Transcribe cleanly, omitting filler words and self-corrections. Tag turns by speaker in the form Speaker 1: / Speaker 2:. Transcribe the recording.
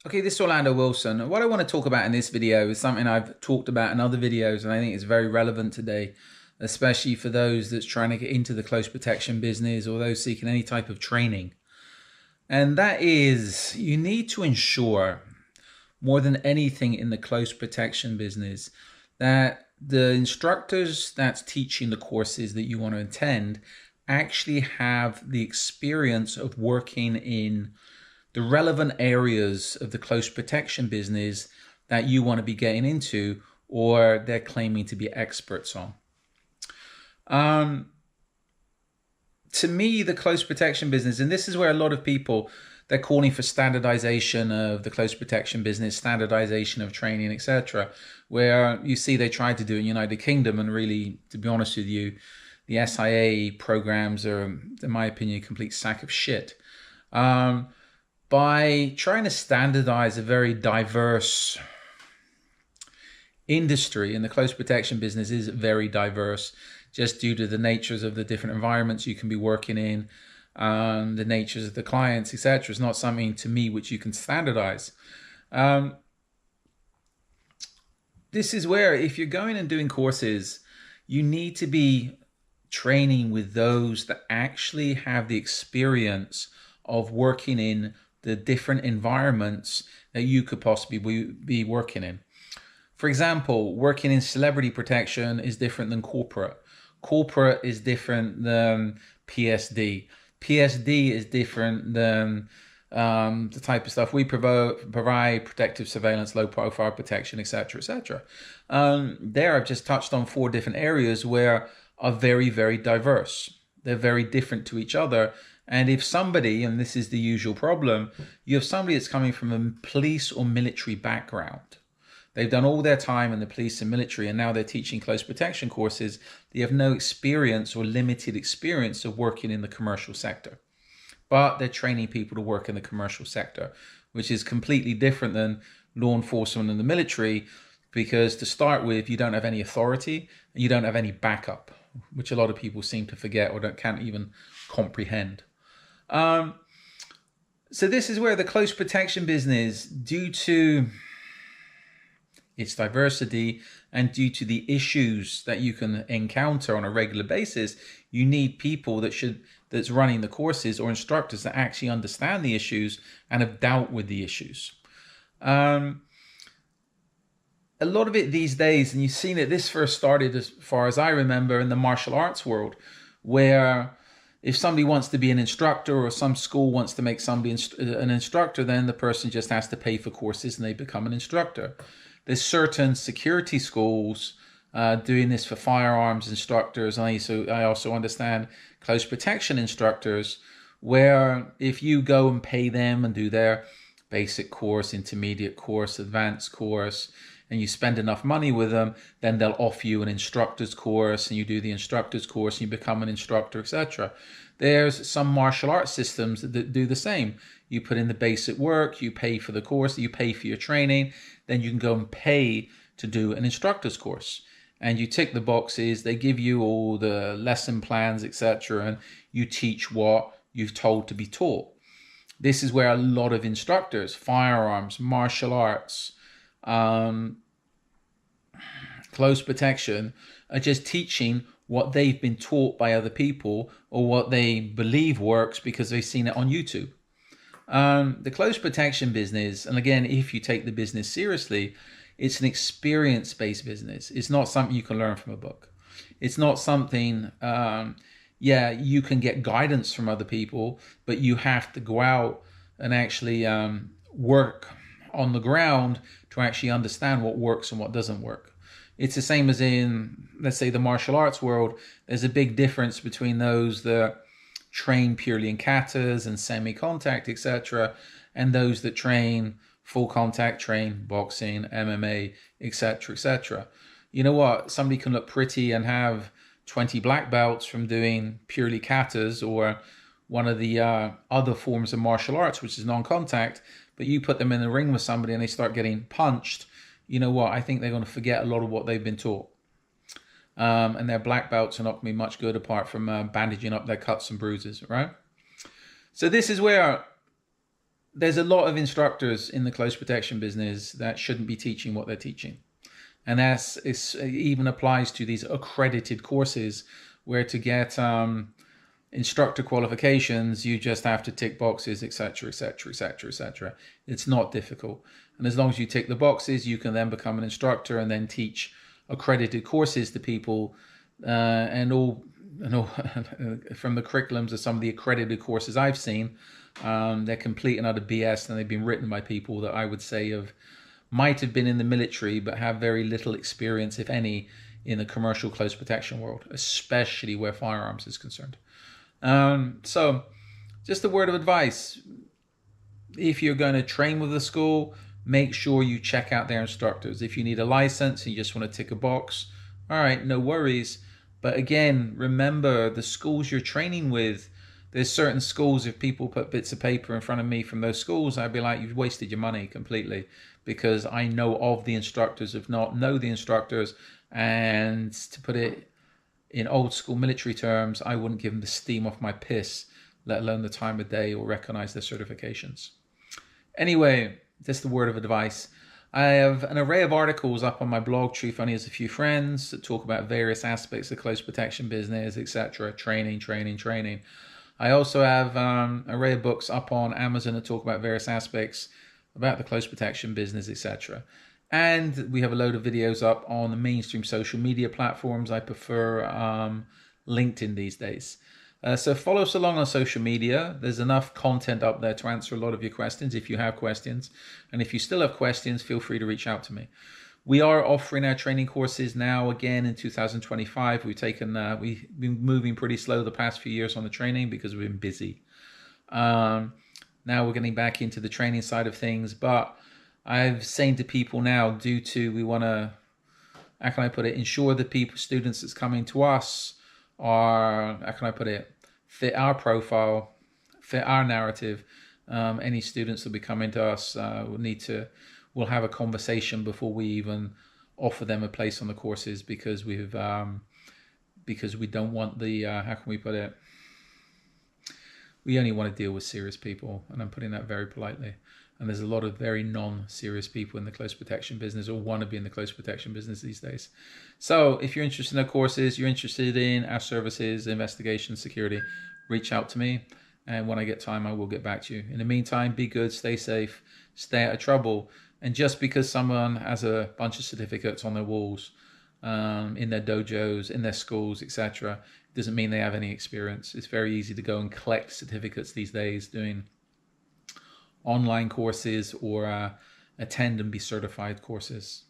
Speaker 1: Okay, this is Orlando Wilson. What I want to talk about in this video is something I've talked about in other videos, and I think it's very relevant today, especially for those that's trying to get into the close protection business or those seeking any type of training. And that is, you need to ensure more than anything in the close protection business that the instructors that's teaching the courses that you want to attend actually have the experience of working in the relevant areas of the close protection business that you want to be getting into or they're claiming to be experts on. To me, the close protection business, and this is where a lot of people, they're calling for standardization of the close protection business, standardization of training, etc. Where you see they tried to do it in United Kingdom, and really, to be honest with you, the SIA programs are, in my opinion, a complete sack of shit. By trying to standardize a very diverse industry, and the close protection business is very diverse just due to the natures of the different environments you can be working in, the natures of the clients, etc. It's not something to me which you can standardize. This is where if you're going and doing courses, you need to be training with those that actually have the experience of working in the different environments that you could possibly be working in. For example, working in celebrity protection is different than corporate. Corporate is different than PSD. PSD is different than the type of stuff we provide, protective surveillance, low profile protection, etc., etc. There I've just touched on 4 different areas where are very, very diverse. They're very different to each other. And if somebody, and this is the usual problem, you have somebody that's coming from a police or military background. They've done all their time in the police and military, and now they're teaching close protection courses. They have no experience or limited experience of working in the commercial sector. But they're training people to work in the commercial sector, which is completely different than law enforcement and the military, because to start with, you don't have any authority and you don't have any backup, which a lot of people seem to forget or can't even comprehend. So this is where the close protection business, due to its diversity and due to the issues that you can encounter on a regular basis, you need people that's running the courses or instructors that actually understand the issues and have dealt with the issues. A lot of it these days, and you've seen it, this first started, as far as I remember, in the martial arts world, where if somebody wants to be an instructor or some school wants to make somebody an instructor, then the person just has to pay for courses and they become an instructor. There's certain security schools doing this for firearms instructors. And I also understand close protection instructors, where if you go and pay them and do their basic course, intermediate course, advanced course, and you spend enough money with them, then they'll offer you an instructor's course, and you do the instructor's course and you become an instructor, etc. There's some martial arts systems that do the same. You put in the basic work, you pay for the course, you pay for your training, then you can go and pay to do an instructor's course. And you tick the boxes, they give you all the lesson plans, etc., and you teach what you've told to be taught. This is where a lot of instructors, firearms, martial arts, close protection, are just teaching what they've been taught by other people or what they believe works because they've seen it on YouTube. The close protection business, and again, if you take the business seriously, it's an experience-based business. It's not something you can learn from a book. It's not something, you can get guidance from other people, but you have to go out and actually work on the ground to actually understand what works and what doesn't work. It's the same as in, let's say, the martial arts world. There's a big difference between those that train purely in katas and semi-contact, etc., and those that train full contact, train boxing, MMA, etc., etc. You know what? Somebody can look pretty and have 20 black belts from doing purely katas or one of the other forms of martial arts, which is non-contact, but you put them in the ring with somebody and they start getting punched, you know what? I think they're going to forget a lot of what they've been taught. And their black belts are not going to be much good apart from bandaging up their cuts and bruises, right? So this is where there's a lot of instructors in the close protection business that shouldn't be teaching what they're teaching. And it even applies to these accredited courses where to get instructor qualifications, you just have to tick boxes, etc., etc., etc., etc. It's not difficult. And as long as you tick the boxes, you can then become an instructor and then teach accredited courses to people. And all from the curriculums of some of the accredited courses I've seen, they're complete and utter BS, and they've been written by people that I would say might have been in the military but have very little experience, if any, in the commercial close protection world, especially where firearms is concerned. So just a word of advice: if you're going to train with a school, make sure you check out their instructors. If you need a license and you just want to tick a box, all right, no worries. But again, remember the schools you're training with. There's certain schools, if people put bits of paper in front of me from those schools, I'd be like, you've wasted your money completely, because I know of the instructors, if not know the instructors. And to put it in old school military terms, I wouldn't give them the steam off my piss, let alone the time of day, or recognize their certifications. Anyway, just a word of advice. I have an array of articles up on my blog, Truth Only Has a Few Friends, that talk about various aspects of close protection business, etc. Training. I also have an array of books up on Amazon that talk about various aspects about the close protection business, etc. And we have a load of videos up on the mainstream social media platforms. I prefer LinkedIn these days. So follow us along on social media. There's enough content up there to answer a lot of your questions if you have questions. And if you still have questions, feel free to reach out to me. We are offering our training courses now again in 2025. We've been moving pretty slow the past few years on the training because we've been busy. Now we're getting back into the training side of things, but I've saying to people now, we want to, how can I put it, ensure the students that's coming to us are, how can I put it, fit our profile, fit our narrative. Any students that will be coming to us we'll have a conversation before we even offer them a place on the courses, because we don't want the, how can we put it, we only want to deal with serious people, and I'm putting that very politely. And there's a lot of very non-serious people in the close protection business, or want to be in the close protection business these days. So if you're interested in the courses, you're interested in our services, investigation, security, reach out to me. And when I get time, I will get back to you. In the meantime, be good, stay safe, stay out of trouble. And just because someone has a bunch of certificates on their walls, in their dojos, in their schools, etc., doesn't mean they have any experience. It's very easy to go and collect certificates these days doing online courses or attend and be certified courses.